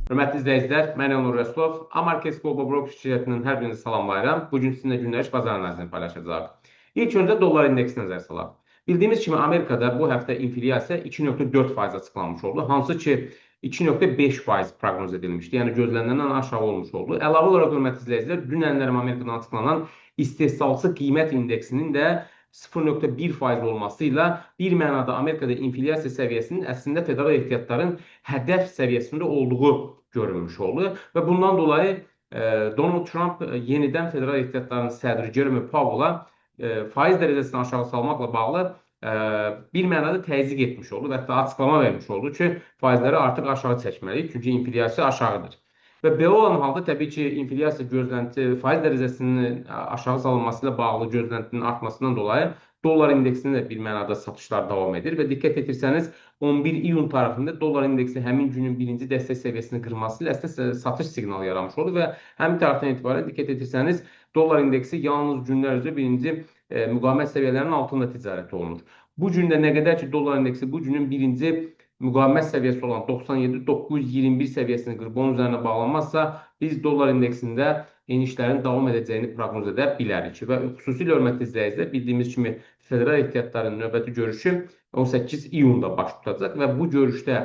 Hörmətli izləyicilər, mən Elnur Rəsulov. Amarkes Global Broker şirkətinin hər birinizi salamlayıram. Bugün sizinlə günləş bazar analizini paylaşacağıq. İlk öncə dollar indeksi nəzər salaq. Bildiyimiz kimi Amerikada bu həftə inflyasiya 2,4% açıqlanmış oldu. Hansı ki 2,5% proqnoz edilmişdi. Yəni gözlənilenden aşağı olmuş oldu. Əlavə olaraq hörmətli izləyicilər, dünənlər Amerikadan açıqlanan istehsalçı qiymət indeksinin də 0,1% olmasıyla bir mənada Amerikada inflyasiya səviyyəsinin əslində federal ehtiyatların hədəf səviyyəsində olduğu görülmüş oldu və bundan dolayı Donald Trump yenidən federal ehtiyatların sədri Jeremy Powell-a faiz dərəcəsini aşağı salmaqla bağlı bir mənada təzyiq etmiş oldu və hətta açıqlama vermiş oldu ki, faizləri artıq aşağı çəkməliyik, çünki inflyasiya aşağıdır. Və belə olan halda təbii ki, inflyasiya gözlənti, faiz dərəcəsinin aşağı salınması ilə bağlı gözləntinin artmasından dolayı dollar indeksində də bir mənada satışlar davam edir və diqqət etirsəniz 11 iyun tarixində dollar indeksi həmin günün birinci dəstək səviyyəsini qırması ilə əslində satış siqnalı yaranmış oldu və həmin tarixdən etibarən diqqət etirsəniz dollar indeksi yalnız günlər üzrə birinci müqavimət səviyyələrinin altında ticarət olunur. Bu gün də nə qədər ki dollar indeksi bu günün birinci müqavimət səviyyəsi olan 97,921 səviyyəsini qırıb onun üzərinə bağlanmazsa, biz dollar indeksində enişlərin davam edəcəyini proqnoz edə bilərik. Və xüsusilə hörmətli izləyicilər, bildiyimiz kimi federal ehtiyatların növbəti görüşü 18 iyunda baş tutacaq və bu görüşdə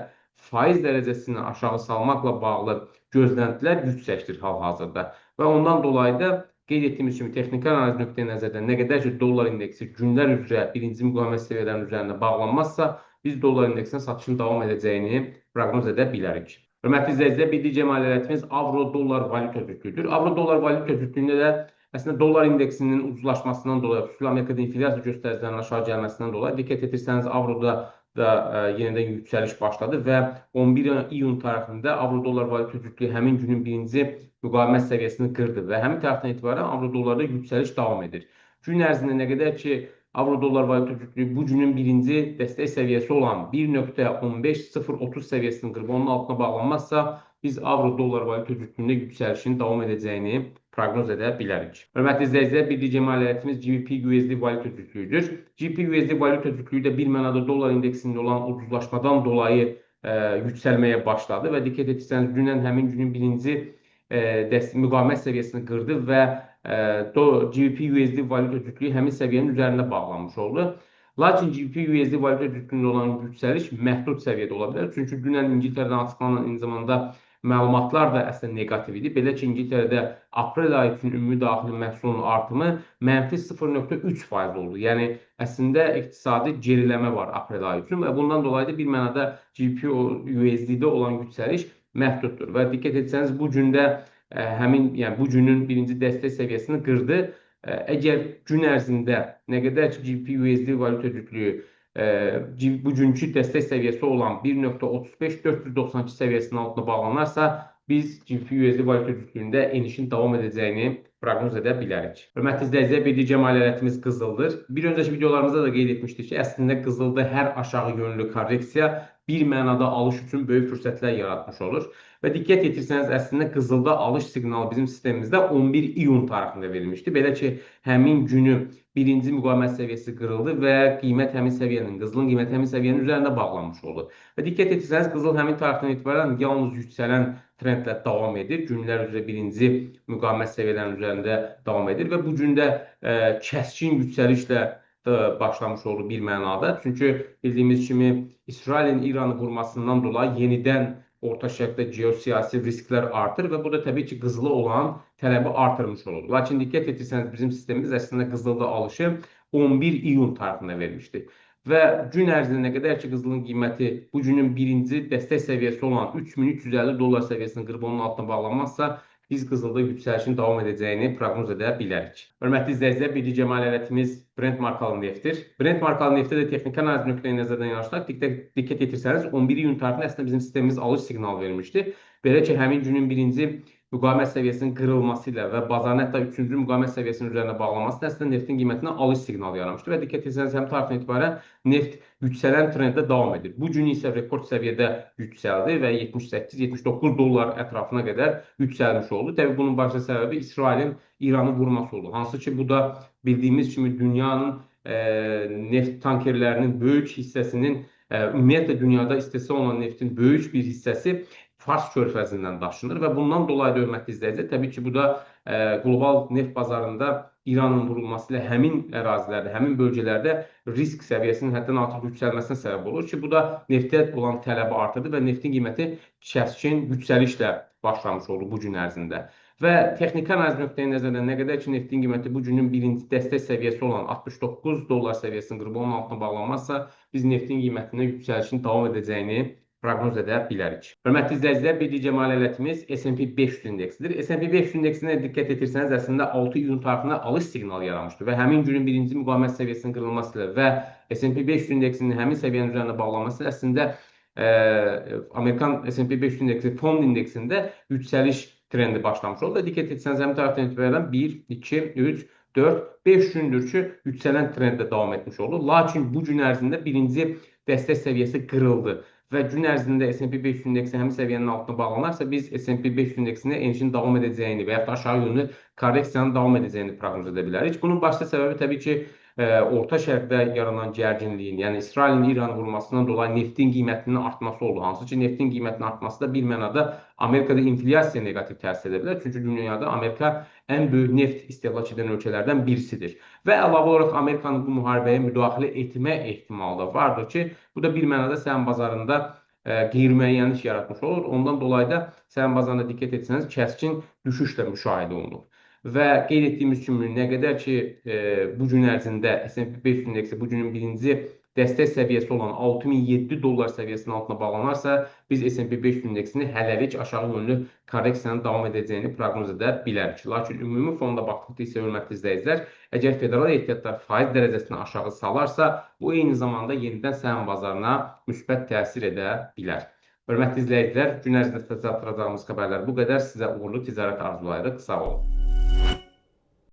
faiz dərəcəsini aşağı salmaqla bağlı gözləntilər yüksəkdir hal-hazırda. Və ondan dolayı da qeyd etdiyimiz kimi texniki analiz nöqteyi nəzərdən nə qədər ki dollar indeksi günlər üzrə birinci müqavimət səviyyələrinin üzərində bağlanmazsa, biz dollar indeksinin satışın davam edəcəyini proqnoz edə bilərik. Hörmətli izləyicilər, bir digər maliyetimiz avro-dollar valyuta cütlüyüdür. Avro-dollar valyuta cütlüyündə də əslində dollar indeksinin ucuzlaşmasından dolayı, xüsusilə Amerikada inflyasiya göstəricilərinin aşağı gəlməsindən dolayı diqqət etirsəniz avroda da yenidən yüksəliş başladı və 11 iyun tarixində avro-dollar valyuta cütlüyü həmin günün birinci müqavimət səviyyəsini qırdı və həmin tarixdən etibarən avro-dollarda yüksəliş davam edir. Gün ərzində nə qədər ki avro-dollar valyuta cütlüyü bu günün birinci dəstək səviyyəsi olan 1,15030 səviyyəsinin qırıb onun altına bağlanmazsa, biz avro-dollar valyuta cütlüyündə yüksəlişin davam edəcəyini proqnoz edə bilərik. Hörmətli izləyicilər, bir digər maliyetimiz GBP-USD valyuta cütlüyüdür. GBP-USD valyuta cütlüyü də bir mənada dollar indeksində olan ucuzlaşmadan dolayı yüksəlməyə başladı və diqqət etsəniz, dünən həmin günün birinci müqavimət səviyyəsini qırdı və GBP-USD valyuta cütlüyü həmin səviyyənin üzərində bağlanmış oldu. Lakin GBP-USD valyuta cütlüyündə olan yüksəliş məhdud səviyyədə ola bilər. Çünki dünən İngiltərədən açıqlanan eyni zamanda məlumatlar da əslində negativ idi. Belə ki, İngiltərədə aprel ayı üçün ümumi daxili məhsulun artımı mənfi 0,3% oldu. Yəni, əslində iqtisadi geriləmə var aprel ayı üçün və bundan dolayı da bir mənada GBP-USD-də olan yüksəliş məhduddur. Və diqqət etsəniz, bu gündə yəni bu günün birinci dəstək səviyyəsini qırdı. Əgər gün ərzində nə qədər ki GBP-USD valyuta cütlüyü bugünkü dəstək səviyyəsi olan 1,35492 səviyyəsinin altına bağlanarsa, biz GBP-USD valyuta cütlüyündə enişin davam edəcəyini proqnoz edə bilərik. Hörmətli izləyicilər, bir digər maliyetimiz qızıldır. Bir öncəki videolarımızda da qeyd etmişdik ki, əslində qızılda hər aşağı yönlü korreksiya bir mənada alış üçün böyük fürsətlər yaratmış olur. Və diqqət etirsəniz, əslində qızılda alış siqnalı bizim sistemimizdə 11 iyun tarixində verilmişdi. Belə ki, həmin günü birinci müqavimət səviyyəsi qırıldı və qiymət həmin səviyyənin, qızılın qiyməti həmin səviyyənin üzərində bağlanmış oldu. Və diqqət etirsəniz, qızıl həmin tarixdən etibarən yalnız yüksələn trendlə davam edir. Günlər üzrə birinci müqavimət səviyyələrinin üzərində davam edir və bu gün də kəskin yüksəlişlə başlamış oldu bir mənada. Çünki bildiyimiz kimi İsrailin İranı vurmasından dolayı yenidən Orta Şərqdə geosiyasi risklər artır və bu da təbii ki, qızıla olan tələbi artırmış olur. Lakin diqqət etirsəniz, bizim sistemimiz əslində qızılda alışı 11 iyun tarixində vermişdi. Və gün ərzində nə qədər ki, qızılın qiyməti bu günün birinci dəstək səviyyəsi olan 3350 dollar səviyyəsinin qırıb onun altına bağlanmazsa, biz qızılda yüksəlişin davam edəcəyini proqnoz edə bilərik. Hörmətli izləyicilər, bir digər maliyetimiz Brent markalı neftdir. Brent markalı neftdə də texniki analiz nöqteyi nəzərdən yanaşsaq, diqqət etirsəniz, 11 iyun tarixində əslində bizim sistemimiz alış siqnalı vermişdi. Belə ki, həmin günün birinci müqavimət səviyyəsinin qırılması ilə və bazarın hətta 3-cü müqavimət səviyyəsinin üzərində bağlanması da əslində neftin qiymətinə alış siqnalı yaranmışdı və diqqət etsəniz, həmin tarixdən etibarən neft yüksələn trenddə davam edir. Bu gün isə rekord səviyyədə yüksəldi və 78-79 dollar ətrafına qədər yüksəlmiş oldu. Təbii bunun başqa səbəbi İsrailin İranı vurması oldu. Hansı ki, bu da bildiyimiz kimi dünyanın neft tankerlərinin böyük hissəsinin Ümumiyyətlə dünyada istehsal olunan neftin böyük bir hissəsi Fars körfəzindən daşınır və bundan dolayı da hörmətli izləyicilər, təbii ki, bu da qlobal neft bazarında İranın vurulması ilə həmin ərazilərdə, həmin bölgələrdə risk səviyyəsinin həddən artıq yüksəlməsinə səbəb olur ki, bu da neftə olan tələbi artırdı və neftin qiyməti kəskin yüksəlişlə başlamış oldu bu gün ərzində. Və texniki analiz nöqteyi-nəzərdən nə qədər ki, neftin qiyməti bu günün birinci dəstək səviyyəsi olan 69 dollar səviyyəsinin qırıb onun altına bağlanmazsa, biz neftin qiymətində yüksəlişin davam edəcəyini proqnoz edə bilərik. Hörmətli izləyicilər, bir digər maliyyə S&P 500 indeksidir. S&P 500 indeksinə diqqət etirsəniz, əslində 6 iyun tarixində alış siqnalı yaranmışdır və həmin günün birinci müqavimət səviyyəsinin qırılması ilə və S&P 500 indeksinin həmin səviyyənin üzərində bağlanması əslində Amerikan S&P 500 indeksi fond indeksində yüksəliş trendi başlamış oldu. Diqqət etsəniz, həmin tarixdən etibarən 1, 2, 3, 4, 5 gündür ki, yüksələn trenddə davam etmiş oldu. Lakin bu gün ərzində birinci dəstək səviyyəsi qırıldı və gün ərzində S&P 500 indeksi həmin səviyyənin altına bağlanarsa, biz S&P 500 indeksində enişin davam edəcəyini və ya aşağı yönlü korreksiyanın davam edəcəyini proqnoz edə bilərik. Bunun başlıca səbəbi təbii ki, Orta Şərqdə yaranan gərginliyin, yəni İsrailin İranı vurmasından dolayı neftin qiymətinin artması oldu. Hansı ki, neftin qiymətinin artması da bir mənada Amerikada inflyasiyaya neqativ təsir edə bilər. Çünki dünyada Amerika ən böyük neft istehlak edən ölkələrdən birisidir. Və əlavə olaraq Amerikanın bu müharibəyə müdaxilə etmə ehtimalı da vardır ki, bu da bir mənada səhəm bazarında qeyri-müəyyənlik yaratmış olur. Ondan dolayı da səhəm bazarında diqqət etsəniz, kəskin düşüşlə müşahidə olunur. Və qeyd etdiyimiz kimi, nə qədər ki, bu gün ərzində S&P 500 indeksi bu günün birinci dəstək səviyyəsi olan 6007 dollar səviyyəsinin altına bağlanarsa, biz S&P 500 indeksini hələlik aşağı yönlü korreksiyanın davam edəcəyini proqnoz edə bilərik. Lakin ümumi fonda baxdıqda isə hörmətli izləyicilər, əgər federal ehtiyatlar faiz dərəcəsini aşağı salarsa, bu eyni zamanda yenidən səhəm bazarına müsbət təsir edə bilər. Hörmətli izləyicilər, gün ərzində sizə çatdıracağımız xəbərlər bu qədər. Sizə uğurlu ticarət arzulayırıq. Sağ olun.